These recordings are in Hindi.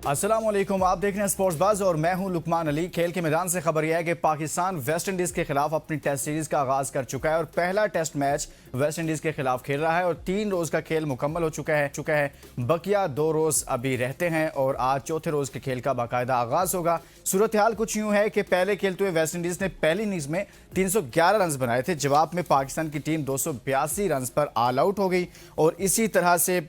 अस्सलामुअलैकुम, आप देख रहे हैं स्पोर्ट्स बज़ और मैं हूं लुकमान अली। खेल के मैदान से खबर यह है कि पाकिस्तान वेस्ट इंडीज के खिलाफ अपनी टेस्ट सीरीज का आगाज कर चुका है और पहला टेस्ट मैच वेस्ट इंडीज के खिलाफ खेल रहा है और 3 रोज का खेल मुकम्मल हो चुका है। बकिया 2 रोज अभी रहते हैं और आज चौथे रोज के खेल का बाकायदा आगाज होगा। सूरत हाल कुछ यूं है कि पहले खेलते हुए वेस्ट इंडीज ने पहली इनिंग्स में 311 रन बनाए थे। जवाब में पाकिस्तान की टीम 282 रन पर ऑल आउट हो गई और इसी तरह से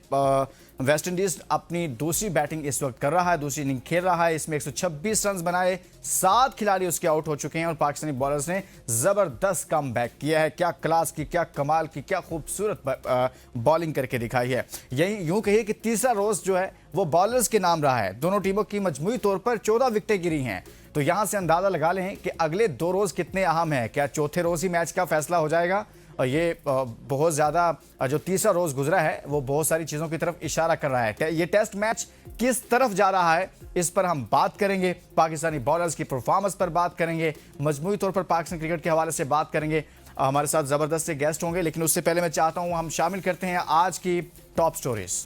वेस्ट इंडीज अपनी दूसरी बैटिंग इस वक्त कर रहा है, दूसरी इनिंग खेल रहा है। इसमें 126 रन बनाए, 7 खिलाड़ी उसके आउट हो चुके हैं और पाकिस्तानी बॉलर्स ने जबरदस्त कम बैक किया है। क्या क्लास की, क्या कमाल की, क्या खूबसूरत बॉलिंग करके दिखाई है। यही यूं कहिए कि तीसरा रोज जो है वो बॉलर्स के नाम रहा है। दोनों टीमों की मजमूई तौर पर 14 विकेटें गिरी हैं, तो यहां से अंदाजा लगा लें कि अगले 2 रोज कितने अहम हैं। क्या चौथे रोज ही मैच का फैसला हो जाएगा? और ये बहुत ज़्यादा जो तीसरा रोज़ गुजरा है वो बहुत सारी चीज़ों की तरफ इशारा कर रहा है। ये टेस्ट मैच किस तरफ जा रहा है इस पर हम बात करेंगे, पाकिस्तानी बॉलर्स की परफॉर्मेंस पर बात करेंगे, मजमूई तौर पर पाकिस्तान क्रिकेट के हवाले से बात करेंगे। हमारे साथ ज़बरदस्त से गेस्ट होंगे, लेकिन उससे पहले मैं चाहता हूँ हम शामिल करते हैं आज की टॉप स्टोरीज।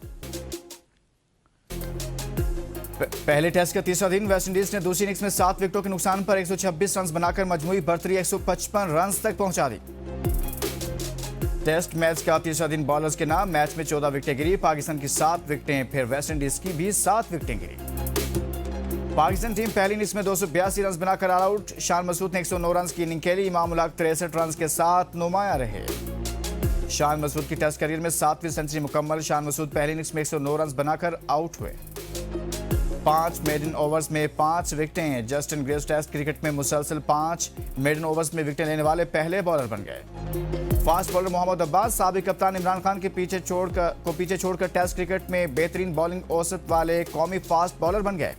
पहले टेस्ट का तीसरा दिन वेस्ट इंडीज ने दूसरी इनिंग्स में 7 विकेटों के नुकसान पर 126 रन बनाकर मजमूई बर्तरी 155 रन तक पहुंचा दी। टेस्ट मैच का तीसरा दिन बॉलर्स के नाम, मैच में 14 विकेटें गिरी। पाकिस्तान की 7 विकेटें, फिर वेस्ट इंडीज की भी 7 विकेटें गिरी। पाकिस्तान टीम पहली इनिंग्स में 282 रन बनाकर ऑल आउट। शान मसूद ने 109 रन की इनिंग खेली। इमाम उल हक 63 रन के साथ नुमाया रहे। शान मसूद की टेस्ट करियर में 7वीं सेंचुरी मुकम्मल। शान मसूद पहली इनिंग्स में 109 रन बनाकर आउट हुए। 5 मेडन ओवर्स में 5 विकेटें। जस्टिन ग्रेव्स टेस्ट क्रिकेट में मुसलसल 5 मेडन ओवर्स में विकेटें लेने वाले पहले बॉलर बन गए। फास्ट बॉलर मोहम्मद अब्बास साबिक कप्तान इमरान खान के पीछे छोड़कर टेस्ट क्रिकेट में बेहतरीन बॉलिंग औसत वाले कौमी फास्ट बॉलर बन गए।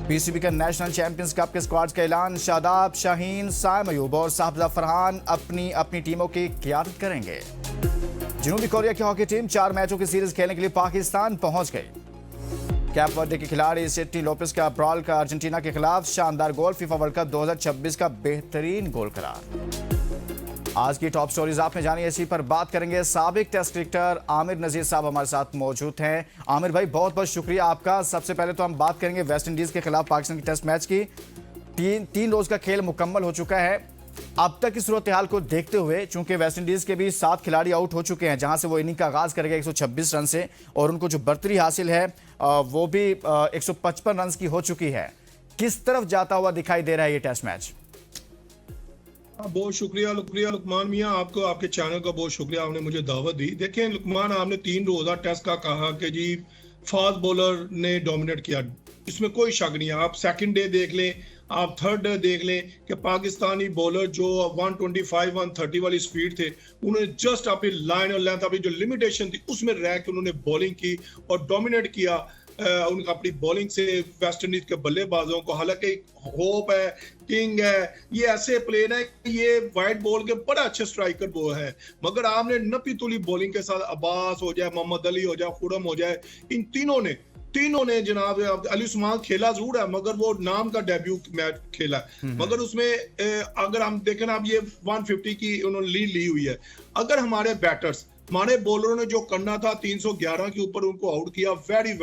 पीसीबी का नेशनल चैंपियंस कप के स्क्वाड का ऐलान। शादाब, शाहीन, साइम अयूब और साहबजा फरहान अपनी अपनी टीमों की क़ियादत करेंगे। जनूबी कोरिया की हॉकी टीम 4 मैचों की सीरीज खेलने के लिए पाकिस्तान पहुंच गई। कैप वर्डे के खिलाड़ी सिडनी लोपेस का ब्रॉल का अर्जेंटीना के खिलाफ शानदार गोल। फीफा वर्ल्ड कप 2026 का बेहतरीन गोल करार। आज की टॉप स्टोरीज आपने जानी, इसी पर बात करेंगे। साबिक टेस्ट क्रिकेटर आमिर नजीर साहब हमारे साथ मौजूद हैं। आमिर भाई, बहुत बहुत शुक्रिया आपका। सबसे पहले तो हम बात करेंगे वेस्ट इंडीज के खिलाफ पाकिस्तान की टेस्ट मैच की। 3 रोज का खेल मुकम्मल हो चुका है। अब तक की सूरत हाल को देखते हुए, चूंकि वेस्ट इंडीज के भी 7 खिलाड़ी आउट हो चुके हैं, जहां से वो इनिंग का आगाज करेगा 126 रन से, और उनको जो बर्तरी हासिल है वो भी 155 रन की हो चुकी है। किस तरफ जाता हुआ दिखाई दे रहा है ये टेस्ट मैच? बहुत शुक्रिया लुकमान मियां, आपको, आपके चैनल का बहुत शुक्रिया, आपने मुझे दावत दी। देखें लुकमान, आपने 3 रोजा टेस्ट का कहा कि जी फास्ट बॉलर ने डोमिनेट किया, इसमें कोई शक नहीं है। आप सेकंड डे देख लें, आप थर्ड डे देख लें कि पाकिस्तानी बॉलर जो 125 130 वाली स्पीड थे, उन्होंने जस्ट अपनी लाइन और लेंथ, अपनी जो लिमिटेशन थी उसमें रह के उन्होंने बॉलिंग की और डोमिनेट किया। उनका अपनी बॉलिंग से वेस्ट इंडीज के बल्लेबाजों को, हालांकि होप है, किंग है, ये ऐसे प्लेयर है, ये वाइट बॉल के बड़ा अच्छे स्ट्राइकर वो है, मगर आपने नपी तुली बॉलिंग के साथ अब्बास हो जाए, मोहम्मद अली हो जाए, खुरम हो जाए, इन तीनों ने जनाब अली उस्मान खेला जरूर है, मगर वो नाम का डेब्यू मैच खेला है, मगर उसमें अगर हम देखें ना, अब ये 150 की उन्होंने लीड ली हुई है। अगर हमारे बैटर्स, हमारे बॉलरों ने जो करना था 311 के ऊपर उनको आउट किया, very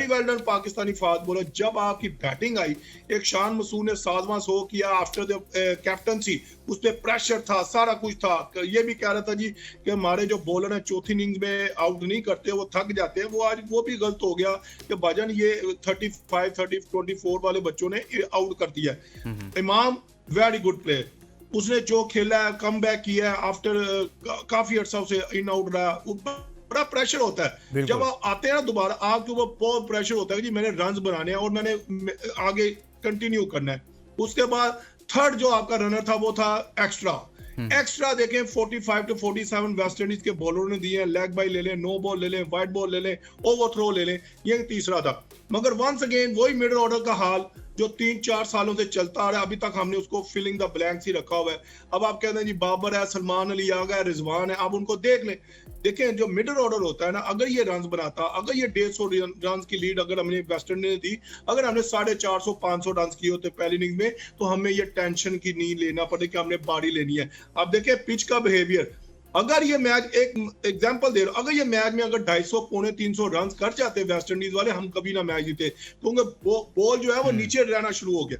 well done Pakistani fast bowler. जब आपकी बैटिंग आई, एक शान मसूद ने 7वां 100 किया आफ्टर द कैप्टनसी, उस पर प्रेशर था, सारा कुछ था। ये भी कह रहा था जी कि हमारे जो बॉलर हैं चौथी इनिंग्स में आउट नहीं करते, वो थक जाते हैं। वो आज वो भी गलत हो गया कि भाजन ये 35 30 24 वाले बच्चों ने आउट कर दिया। इमाम वेरी गुड प्लेयर, उसने जो खेला है, कम बैक किया है आफ्टर काफी अर्सा से इन आउट रहा। बड़ा प्रेशर होता है जब आप आते हैं ना दोबारा, आपके ऊपर बहुत प्रेशर होता है कि जी मैंने रन्स बनाने हैं और मैंने आगे कंटिन्यू करना है। उसके बाद थर्ड जो आपका रनर था वो था एक्स्ट्रा देखें 45 to 47 वेस्ट इंडीज के बॉलरों ने दिए हैं। लेग बाई ले लें, नो बॉल ले लें, वाइड बॉल ले लें, ओवर थ्रो ले लें, ये तीसरा था। मगर वंस अगेन वही मिडिल ऑर्डर का हाल जो 3-4 सालों से चलता आ रहा है, अभी तक हमने उसको फिलिंग द ब्लैंक्स ही रखा हुआ है। अब आप कहते हैं जी बाबर है, सलमान अली आ गया, रिजवान है, आप उनको देख लें। देखें जो मिडिल ऑर्डर होता है ना, अगर ये रन बनाता, अगर ये 150 रन की लीड अगर हमने वेस्ट इंडीज ने दी, अगर हमने 450 500 रन किए होते पहली इनिंग में, तो हमें ये टेंशन की नहीं लेना पड़े कि हमने बारी लेनी है। अब देखें पिच का बिहेवियर, अगर ये मैच, एक एग्जांपल दे रहा हूं, अगर ये मैच में अगर 250 पौने 300 रन कर जाते वेस्ट इंडीज वाले, हम कभी ना मैच जीते, क्योंकि बॉल जो है वो नीचे रहना शुरू हो गया।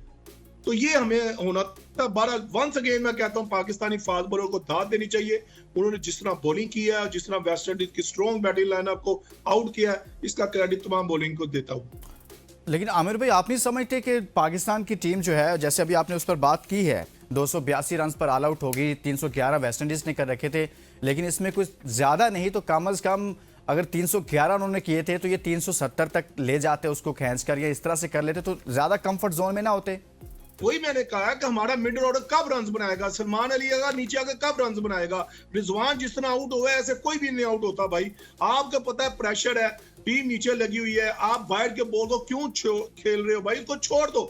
तो ये हमें होना था। 11 अगेन मैं कहता हूं पाकिस्तानी फास्ट बॉलर को दाद देनी चाहिए। उन्होंने जिस तरह बॉलिंग किया, जिस तरह वेस्ट इंडीज की स्ट्रॉन्ग बैटिंग लाइनअप को आउट किया, इसका क्रेडिट तमाम बॉलिंग को देता हूं। लेकिन आमिर भाई, आप नहीं समझते कि पाकिस्तान की टीम जो है, जैसे अभी आपने उस पर बात की है, 282 रन पर ऑल आउट होगी, 311 वेस्ट इंडीज ने कर रखे थे, लेकिन इसमें कुछ ज्यादा नहीं तो कम अज कम अगर 311 उन्होंने किए थे तो ये 370 तक ले जाते उसको खींच कर, या इस तरह से कर लेते तो ज्यादा कंफर्ट जोन में ना होते। वही मैंने कहा कि हमारा मिडिल ऑर्डर कब रन्स बनाएगा, सलमान अली अगर नीचे आकर कब रन्स बनाएगा। रिजवान जिस तरह आउट हुआ है ऐसे कोई भी नहीं आउट होता भाई। आपको पता है प्रेशर है, टीम नीचे लगी हुई है, आप बाहर के बॉल को क्यों खेल रहे हो भाई, इसको छोड़ दो।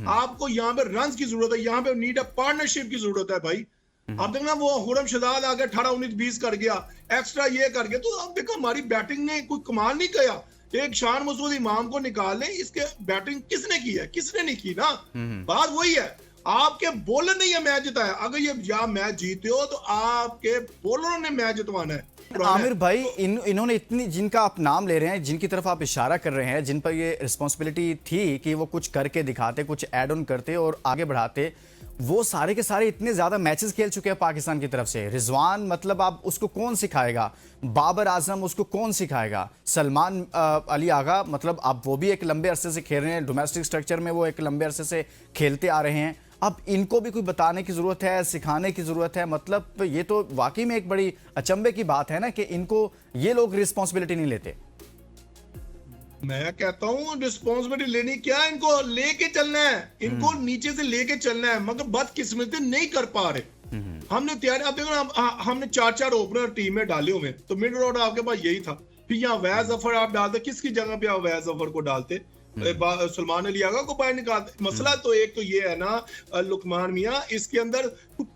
आपको यहाँ पे रन्स की जरूरत है, यहाँ पे नीड है पार्टनरशिप की जरूरत है भाई। अब देखना वो हुरम शहजाद आगे 18-19-20 कर गया, एक्स्ट्रा ये कर गया, तो अब देखो हमारी बैटिंग ने कोई कमाल नहीं किया। एक शान मसूद इमाम को निकाल लें, इसके बैटिंग किसने की है, किसने नहीं की ना। बात वही है, आपके बॉलर ने ये मैच जिताया। अगर ये या मैच जीते हो तो आपके बॉलरों ने मैच जितवाना है। आमिर भाई, इन्होंने इतनी, जिनका आप नाम ले रहे हैं, जिनकी तरफ आप इशारा कर रहे हैं, जिन पर ये रिस्पॉन्सिबिलिटी थी कि वो कुछ करके दिखाते, कुछ ऐड ऑन करते और आगे बढ़ाते, वो सारे के सारे इतने ज्यादा मैचेस खेल चुके हैं पाकिस्तान की तरफ से। रिजवान मतलब आप उसको कौन सिखाएगा, बाबर आजम उसको कौन सिखाएगा, सलमान अली आगा मतलब आप वो भी एक लंबे अरसे से खेल रहे हैं, डोमेस्टिक स्ट्रक्चर में वो एक लंबे अरसे से खेलते आ रहे हैं। अब इनको भी कोई बताने की जरूरत है, सिखाने की जरूरत है। मतलब ये तो वाकई में एक बड़ी अचंभे की बात है ना कि इनको ये लोग रिस्पॉन्सिबिलिटी नहीं लेते। मैं कहता हूँ रिस्पॉन्सिबिलिटी लेनी क्या, इनको लेके चलना है, इनको नीचे से लेके चलना है, मगर बदकिस्मती नहीं कर पा रहे। हमने तैयारी, आप देखो हमने 4-4 ओपनर टीम में डाले हुए, तो मिडिल ऑर्डर आपके पास यही था। फिर यहाँ वैज अफर आप डालते, किसकी जगह पे आप वैज अफर को डालते, सलमान अली आगा को बाहर निकालते। मसला तो एक तो ये है ना लुकमान मियां, इसके अंदर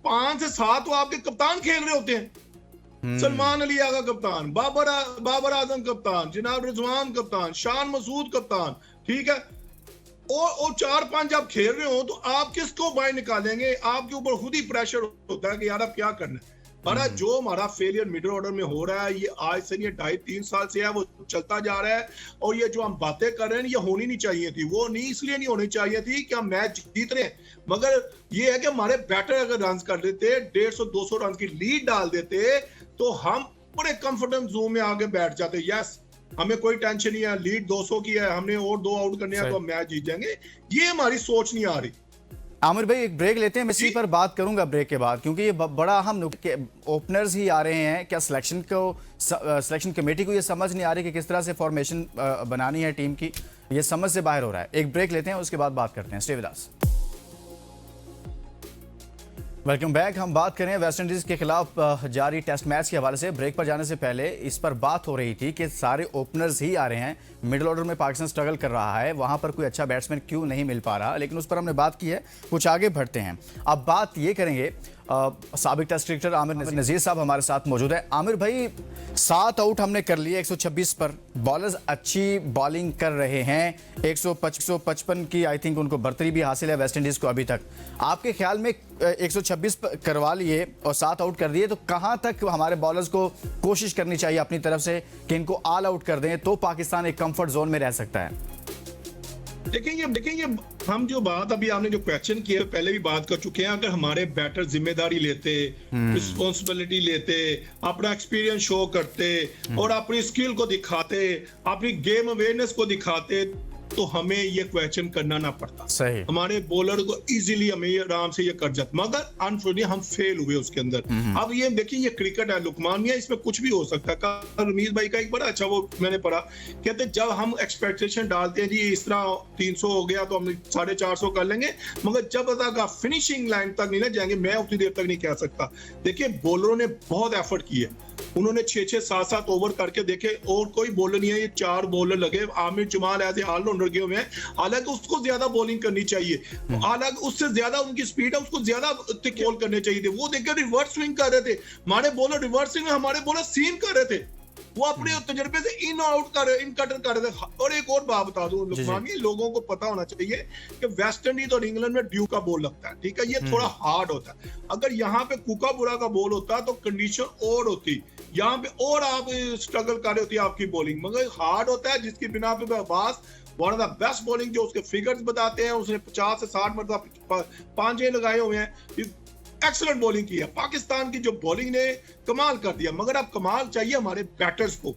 5 से 7 तो आपके कप्तान खेल रहे होते हैं। सलमान अली आगा कप्तान, बाबर आजम कप्तान, जनाब रिजवान कप्तान, शान मसूद कप्तान, ठीक है। और 4-5 जब खेल रहे हो तो आप किसको बाहर निकालेंगे, आपके ऊपर खुद ही प्रेशर होता है कि यार अब क्या करना है। बड़ा जो हमारा फेलियर मिडिल ऑर्डर में हो रहा है, ये आज से ये 2.5-3 साल से है, वो चलता जा रहा है। और ये जो हम बातें कर रहे हैं ये होनी नहीं चाहिए थी, वो नहीं इसलिए नहीं होनी चाहिए थी कि हम मैच जीत रहे हैं, मगर ये है कि हमारे बैटर अगर रन कर देते, 150-200 रन की लीड डाल देते, तो हम बड़े कंफर्टेबल जोन में आगे बैठ जाते। यस, हमें कोई टेंशन नहीं है, लीड 200 की है, हमने और 2 आउट करने हैं तो मैच जीत जाएंगे। ये हमारी सोच नहीं आ रही। आमिर भाई एक ब्रेक लेते हैं, मैं इसी पर बात करूंगा ब्रेक के बाद, क्योंकि ये बड़ा अहम ओपनर्स ही आ रहे हैं। क्या सिलेक्शन कमेटी को ये समझ नहीं आ रही कि किस तरह से फॉर्मेशन बनानी है टीम की, ये समझ से बाहर हो रहा है। एक ब्रेक लेते हैं, उसके बाद बात करते हैं। Stay with us. Welcome back. हम बात करें वेस्ट इंडीज के खिलाफ जारी टेस्ट मैच के हवाले से। ब्रेक पर जाने से पहले इस पर बात हो रही थी कि सारे ओपनर्स ही आ रहे हैं, मिडिल ऑर्डर में पाकिस्तान स्ट्रगल कर रहा है, वहां पर कोई अच्छा बैट्समैन क्यों नहीं मिल पा रहा, लेकिन उस पर हमने बात की है। कुछ आगे बढ़ते हैं, अब बात ये करेंगे, साबिक टेस्ट क्रिकेटर आमिर नजीर साहब हमारे साथ मौजूद है। आमिर भाई, 7 आउट हमने कर लिए 126 पर, बॉलर्स अच्छी बॉलिंग कर रहे हैं, 155 की आई थिंक उनको बर्तरी भी हासिल है वेस्ट इंडीज को अभी तक। आपके ख्याल में 126 करवा लिए और 7 आउट कर दिए, तो कहां तक हमारे बॉलर्स को कोशिश करनी चाहिए अपनी तरफ से कि इनको ऑल आउट कर दें, तो पाकिस्तान एक कंफर्ट जोन में रह सकता है? देखेंगे हम जो बात अभी आपने जो क्वेश्चन किया पहले भी बात कर चुके हैं। अगर हमारे बैटर जिम्मेदारी लेते, रिस्पॉन्सिबिलिटी लेते, अपना एक्सपीरियंस शो करते और अपनी स्किल को दिखाते, अपनी गेम अवेयरनेस को दिखाते, तो हमें ये क्वेश्चन करना ना पड़ता। सही, हमारे बॉलर को इजीली हमें आराम से ये कर जाता, मगर अनफॉर्चुनेटली हम फेल हुए उसके अंदर। अब ये देखिए, ये क्रिकेट है लुकमान मियां, इसमें कुछ भी हो सकता है। रमीज भाई का एक बड़ा अच्छा वो मैंने पढ़ा, कहते जब हम एक्सपेक्टेशन डालते हैं जी इस तरह 300 हो गया तो हम 450 कर लेंगे, मगर जब तक आप फिनिशिंग लाइन तक नहीं ना जाएंगे, मैं उतनी देर तक नहीं कह सकता। देखिए बॉलरों ने बहुत एफर्ट किए, उन्होंने 6-6, 7-7 ओवर करके देखे, और कोई बॉलर नहीं है, ये 4 बॉलर लगे। आमिर जमाल ऐसे ऑलराउंडर गए हुए हैं, हालांकि उसको ज्यादा बॉलिंग करनी चाहिए, हालांकि उससे ज्यादा उनकी स्पीड है, उसको ज्यादा बॉल करने चाहिए थे। वो देखकर रिवर्स स्विंग कर रहे थे, हमारे बॉलर रिवर्स स्विंग, हमारे बॉलर सीम कर रहे थे। वो अपने तजर्बे से इन आउट इन कटर कर रहे थे। और एक और बात बता दूं लुकमान, ये लोगों को पता होना चाहिए कि वेस्ट इंडीज और इंग्लैंड में ड्यू का बॉल लगता है, ठीक है, ये थोड़ा हार्ड होता है। अगर यहाँ पे कुकाबुरा का बॉल होता तो कंडीशन और होती, यहाँ पे और आप स्ट्रगल कर रही होती आपकी बॉलिंग, मगर हार्ड होता है, जिसकी बिना पे Abbas one of the best bowling, जो उसके फिगर्स बताते हैं, उसने 50 से 60 मतलब पांचे लगाए हुए हैं, एक्सीलेंट बॉलिंग की है। पाकिस्तान की जो बॉलिंग ने कमाल कर दिया, मगर अब कमाल चाहिए हमारे बैटर्स को।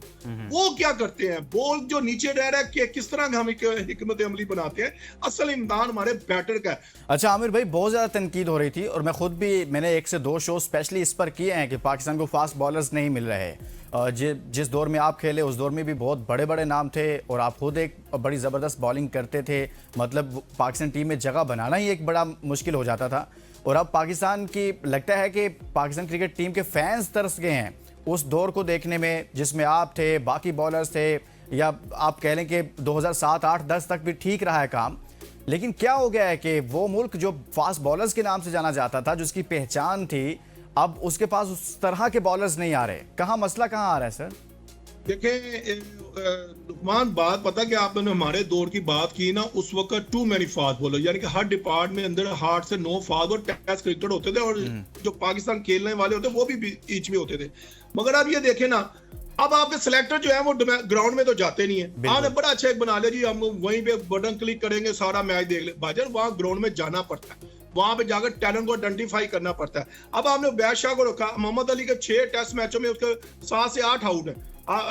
वो क्या करते हैं, बॉल जो नीचे रह रहा है कि किस तरह हम हिकमत अमली बनाते हैं, असल इम्तिहान हमारे बैटर का है। अच्छा आमिर भाई, बहुत ज़्यादा तनकीद हो रही थी और मैं खुद भी मैंने 1 से 2 शो स्पेशली इस पर किए हैं कि पाकिस्तान को फास्ट बॉलर्स नहीं मिल रहे। जिस दौर में आप खेले उस दौर में भी बहुत बड़े बड़े नाम थे और आप खुद एक बड़ी ज़बरदस्त बॉलिंग करते थे, मतलब पाकिस्तान टीम में जगह बनाना ही एक बड़ा मुश्किल हो जाता था। और अब पाकिस्तान की लगता है कि पाकिस्तान क्रिकेट टीम के फैंस तरस गए हैं उस दौर को देखने में जिसमें आप थे, बाकी बॉलर्स थे, या आप कह लें कि 2007, 8, 10 तक भी ठीक रहा है काम। लेकिन क्या हो गया है कि वो मुल्क जो फास्ट बॉलर्स के नाम से जाना जाता था, जिसकी पहचान थी, अब उसके पास उस तरह के बॉलर्स नहीं आ रहे। कहाँ मसला कहाँ आ रहा है सर? देखें लुकमान, बात पता कि आपने हमारे दौर की बात की ना, उस वक्त टू मैनी फास्ट बॉलर, यानी कि हर डिपार्टमेंट में अंदर 8 से 9 फास्ट बॉलर टेस्ट क्रिकेटर होते थे, और जो पाकिस्तान खेलने वाले होते वो भी बीच में होते थे। मगर अब ये देखें ना, अब आपके सिलेक्टर जो है वो ग्राउंड में तो जाते नहीं है। आपने बड़ा अच्छा एक बना लिया जी, हम वहीं पे बटन क्लिक करेंगे सारा मैच देख ले। भाईजान वहां ग्राउंड में जाना पड़ता है, वहां पे जाकर टैलेंट को आइडेंटिफाई करना पड़ता है। अब आपने बादशाह को रखा, मोहम्मद अली के 6 टेस्ट मैचों में उसके 7 से 8 आउट है,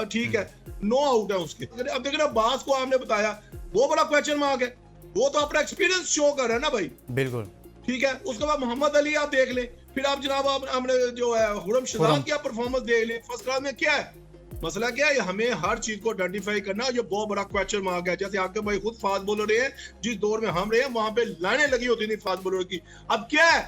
ठीक है, 9 आउट है उसके। अब देखना बास को आपने बताया, वो बड़ा क्वेश्चन मार्क है, वो तो अपना एक्सपीरियंस शो कर रहा है ना भाई, बिल्कुल ठीक है। उसके बाद मोहम्मद अली आप देख लें, फिर आप जनाब आपने जो है हुरम शहजाद की परफॉर्मेंस देख लें, फर्स्ट क्लास में क्या है मसला, क्या है हमें हर चीज को आइडेंटिफाई करना, ये बहुत बड़ा क्वेश्चन मार्क है। जैसे आपके भाई खुद फास्ट बॉलर रहे हैं, जिस दौर में हम रहे हैं वहां पे लाइनें लगी होती थी फास्ट बॉलर की। अब क्या है,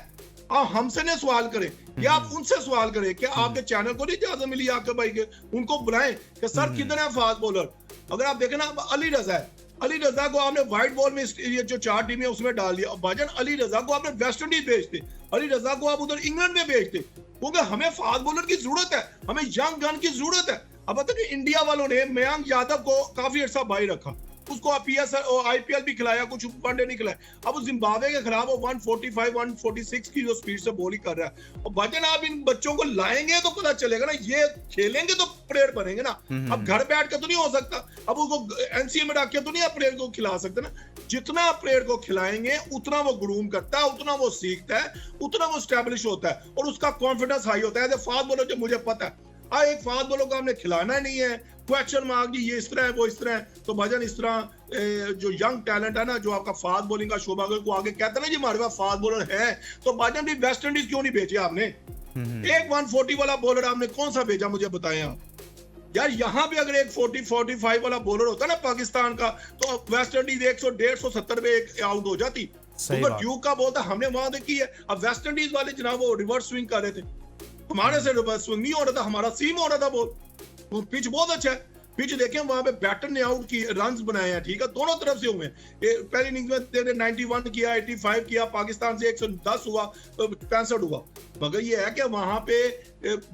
आप हमसे नहीं सवाल करें, या आप उनसे सवाल करें, क्या आपके चैनल को नहीं इजाजत मिली आपके भाई के, उनको बुलाएं कि सर कितने हैं फास्ट बॉलर। अगर आप देखें ना, अली रजा है, अली रजा को आपने व्हाइट बॉल में ये जो 4 टीमें उसमें डाल दिया। भाईजान अली रजा को आपने वेस्ट इंडीज भेजते, अली रजा को आप उधर इंग्लैंड में भेजते, क्योंकि हमें फास्ट बॉलर की जरूरत है, हमें यंग गन की जरूरत है। अब पता कि इंडिया वालों ने मयंक यादव को काफी अर्सा बाई रखा, उसको पीएसएल और आईपीएल भी खिलाया, कुछ वनडे नहीं खिलाया। अब उस जिम्बाब्वे के खिलाफ वो 145, 146 की जो स्पीड से बॉलिंग कर रहा है। और भाईजान आप इन बच्चों को लाएंगे तो पता चलेगा ना, ये खेलेंगे तो प्लेयर बनेंगे ना। अब घर बैठ के तो नहीं हो सकता, अब उसको एनसीए में डाक के तो नहीं आप प्लेयर को खिला सकते ना। जितना प्लेयर को खिलाएंगे उतना वो ग्रूम करता है, उतना वो सीखता है, उतना वो स्टैब्लिश होता है और उसका कॉन्फिडेंस हाई होता है। फास्ट बॉलर जो मुझे पता है, एक फास्ट बॉलर को हमने खिलाना नहीं है, क्वेश्चन मार्क जी ये इस तरह है वो इस तरह है, तो भाईजान इस तरह जो यंग टैलेंट है ना, जो आपका फास्ट बॉलिंग का शोभा को आगे कहता है ना जी हमारे पास फास्ट बॉलर है, तो भाईजान भी वेस्ट इंडीज क्यों नहीं भेजे आपने? एक 140 वाला बॉलर आपने कौन सा भेजा, मुझे बताएं आप यार। यहाँ पे अगर एक 40-45 वाला बॉलर होता ना पाकिस्तान का, तो वेस्ट इंडीज 100-150-170 पे एक आउट हो जाती। तो ड्यूक का बॉल था, हमने वहां देखी है। अब वेस्ट इंडीज वाले जनाब वो रिवर्स स्विंग कर रहे थे, हमारे से रिवर्स स्विंग नहीं हो रहा था, हमारा सीम हो रहा था बॉल। वो पिच बहुत अच्छा है, पिच देखें वहां पे बैटर ने आउट की रन्स बनाए हैं, ठीक है, दोनों तरफ से हुए हैं। पहली इनिंग्स में 91 किया, 85 किया, पाकिस्तान से 110 हुआ, 65 हुआ। मगर ये है कि वहां पे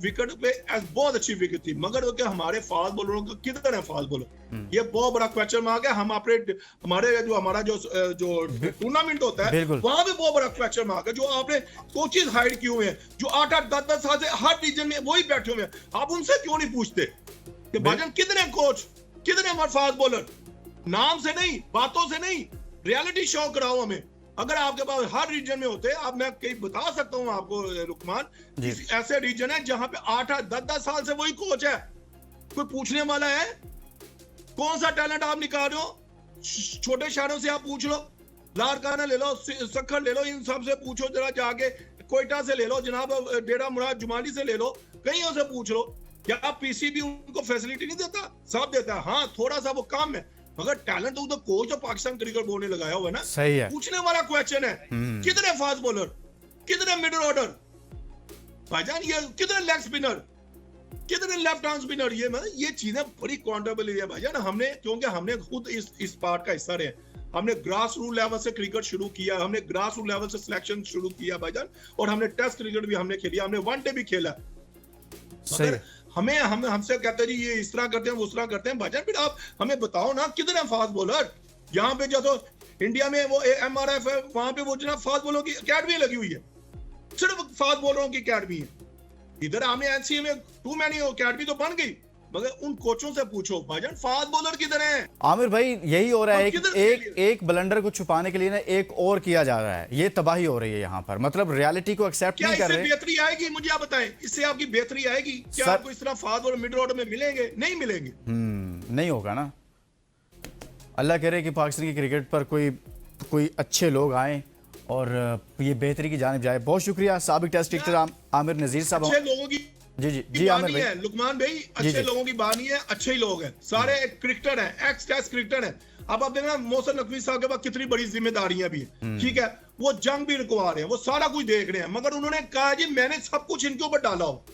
विकेट पे बहुत अच्छी विकेट थी, मगर कि हमारे फास्ट बॉलरों का किधर है फास्ट बॉलर, ये बहुत बड़ा क्वेश्चन मार्क है। हम हमारे हमारा जो टूर्नामेंट होता है वहां पे बहुत बड़ा क्वेश्चन मार्क है। जो आपने कोचेज हायर किए हुए हैं, जो 8-8, 10-10 साल से हर रीजन में वही बैठे हुए हैं, आप उनसे क्यों नहीं पूछते कि भाईजान कितने कोच, कितने हमारे फास्ट बॉलर? नाम से नहीं, बातों से नहीं, रियलिटी शो कराओ हमें। अगर आपके पास हर रीजन में होते, अब मैं कहीं बता सकता हूं आपको लुकमान, ऐसे रीजन है जहां पे 8-8, 10-10 साल से वही कोच है, कोई पूछने वाला है? कौन सा टैलेंट आप निकाल रहे हो? छोटे शहरों से आप पूछ लो, लारकाना ले लो, सखर ले लो, इन सब से पूछो जरा जाके, कोयटा से ले लो जनाब, डेरा मुराद जुमाली से ले लो, कहीं से पूछ लो। क्या पीसीबी उनको फैसिलिटी नहीं देता? सब देता है, हाँ थोड़ा सा वो काम है, मगर टैलेंट तो कोच और पाकिस्तान क्रिकेट बोर्ड ने लगाया हुआ है ना। सही है, पूछने वाला क्वेश्चन है, कितने फास्ट बॉलर, कितने मिडिल ऑर्डर, भाईजान ये कितने लेग स्पिनर, कितने लेफ्ट आर्म स्पिनर, ये चीजें बड़ी काउंटेबल है भाईजान। हमने क्योंकि हमने खुद इस पार्ट का हिस्सा रहे, हमने ग्रास रूट लेवल से क्रिकेट शुरू किया, हमने ग्रास रूट लेवल से सिलेक्शन शुरू किया भाईजान, और हमने टेस्ट क्रिकेट भी हमने खेली, हमने वनडे भी खेला। मगर हमसे कहते हैं जी ये इस तरह करते हैं वो उस तरह करते हैं। भाईजान फिर आप हमें बताओ ना किधर है फास्ट बॉलर? यहाँ पे जो तो इंडिया में वो MRF है, वहां पे वो जो ना फास्ट बॉलर की अकेडमी लगी हुई है, सिर्फ फास्ट बॉलरों की अकेडमी है। इधर हमें NCA में टू मैनी अकेडमी तो बन गई, मगर उन कोचों से पूछो भाईजान फास्ट बॉलर किधर है? आमिर भाई यही हो रहा है, एक ब्लंडर को छुपाने के लिए ना एक और किया जा रहा है। ये तबाही हो रही है यहाँ पर, मतलब रियलिटी को एक्सेप्ट नहीं कर रहे। इससे बेहतरी आएगी? मुझे आप बताएं, इससे आपकी बेहतरी आएगी क्या? आपको इस तरह फास्ट बॉलर मिड ऑर्डर में मिलेंगे? नहीं मिलेंगे। नहीं होगा ना। अल्लाह करे कि पाकिस्तान की क्रिकेट पर कोई अच्छे लोग आए और ये बेहतरी की जानिब जाए। बहुत शुक्रिया साबिक टेस्ट क्रिकेटर आमिर नजीर साहब। अच्छे लोगों की जी आमिर भाई, लुकमान भाई, अच्छे लोगों की बात नहीं है, अच्छे ही लोग हैं, सारे क्रिकेटर हैं, एक्स टेस्ट क्रिकेटर हैं। अब आप देखना मोहसिन नकवी साहब के पास कितनी बड़ी जिम्मेदारियां भी है, ठीक है, वो जंग भी रुकवा रहे हैं, वो सारा कुछ देख रहे हैं, मगर उन्होंने कहा जी मैंने सब कुछ इनके ऊपर डाला हो,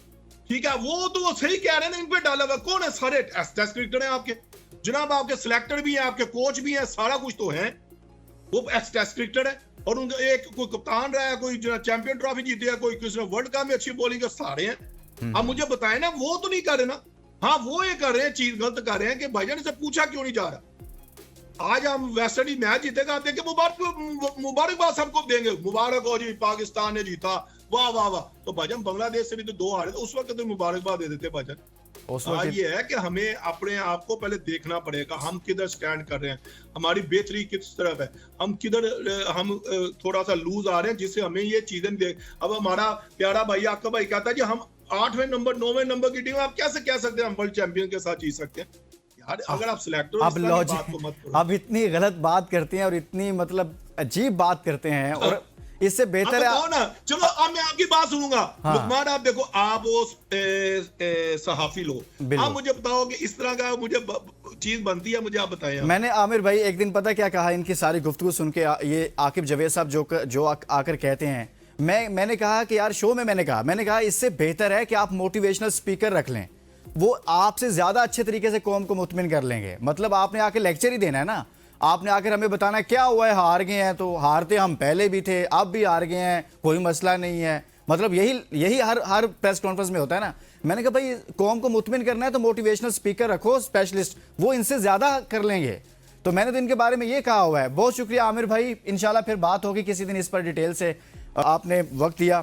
ठीक है, वो तो वो सही कह रहे हैं ना, इन पे डाला हुआ कौन है? सारे टेस्ट क्रिकेटर हैं आपके जनाब, आपके सिलेक्टर भी हैं, आपके कोच भी हैं, सारा कुछ तो है। वो एक्स टेस्ट क्रिकेटर है और उनका एक कोई कप्तान रहा है, कोई चैंपियन ट्रॉफी जीते है, कोई किसी ने वर्ल्ड कप में अच्छी बॉलिंग है, सारे हैं। अब मुझे बताएं ना, वो तो नहीं कर रहे ना। हाँ वो ये कर रहे हैं, चीज गलत कर रहे हैं कि भाईजान से पूछा क्यों नहीं जा रहा। आज हम वेस्ट इंडीज मैच जीतेगा, आप देखिए मुबारकबाद सबको देंगे, मुबारक हो जी पाकिस्तान ने जीता, वाह वाह वाह। तो भाईजान बांग्लादेश से भी तो 2 हारे, तो उस वक्त तो मुबारकबाद दे देते भाईजान। आज ये है कि हमें अपने आप को पहले देखना पड़ेगा, हम किधर स्टैंड कर रहे हैं, हमारी बेहतरी किस तरफ है, हम किधर हम थोड़ा सा लूज आ रहे हैं, जिससे हमें ये चीजें देख। अब हमारा प्यारा भाई आपका भाई कहता है जी हम 8वें नंबर 9वें नंबर की टीम, आप कैसे कह सकते हैं हम वर्ल्ड चैंपियन के साथ जीत सकते हैं यार? अगर आप सिलेक्टर हो, आप लॉजिक आप इतनी गलत बात करते हैं और इतनी मतलब अजीब बात करते हैं, और इससे बेहतर है ना। चलो अब मैं आपकी बात सुनूंगा। लुकमान आप देखो, आप वो सहाफी लोग, आप मुझे बताओ कि इस तरह का मुझे चीज बनती है, मुझे आप बताएं। मैंने आमिर भाई एक दिन पता क्या कहा, इनकी सारी गुफ्तगू सुन के, ये आकिब जवेद साहब जो आकर कहते हैं, मैंने कहा कि यार शो में मैंने कहा इससे बेहतर है कि आप मोटिवेशनल स्पीकर रख लें, वो आपसे ज्यादा अच्छे तरीके से कौम को मुतमिन कर लेंगे। मतलब आपने आके लेक्चर ही देना है ना, आपने आकर हमें बताना क्या हुआ है, हार गए हैं, तो हारते हम पहले भी थे, अब भी हार गए हैं, कोई मसला नहीं है। मतलब यही हर प्रेस कॉन्फ्रेंस में होता है ना। मैंने कहा भाई कौम को मुतमिन करना है तो मोटिवेशनल स्पीकर रखो, स्पेशलिस्ट, वो इनसे ज्यादा कर लेंगे। तो मैंने तो इनके बारे में ये कहा हुआ है। बहुत शुक्रिया आमिर भाई, इंशाल्लाह फिर बात होगी किसी दिन इस पर डिटेल से। आपने वक्त दिया।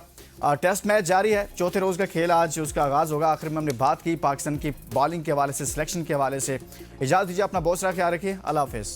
टेस्ट मैच जारी है, चौथे रोज का खेल आज उसका आगाज होगा। आखिर में हमने बात की पाकिस्तान की बॉलिंग के हवाले से, सिलेक्शन के हवाले से। इजाजत दीजिए, अपना बहुत सारा ख्याल रखिए, अल्लाह हाफिज़।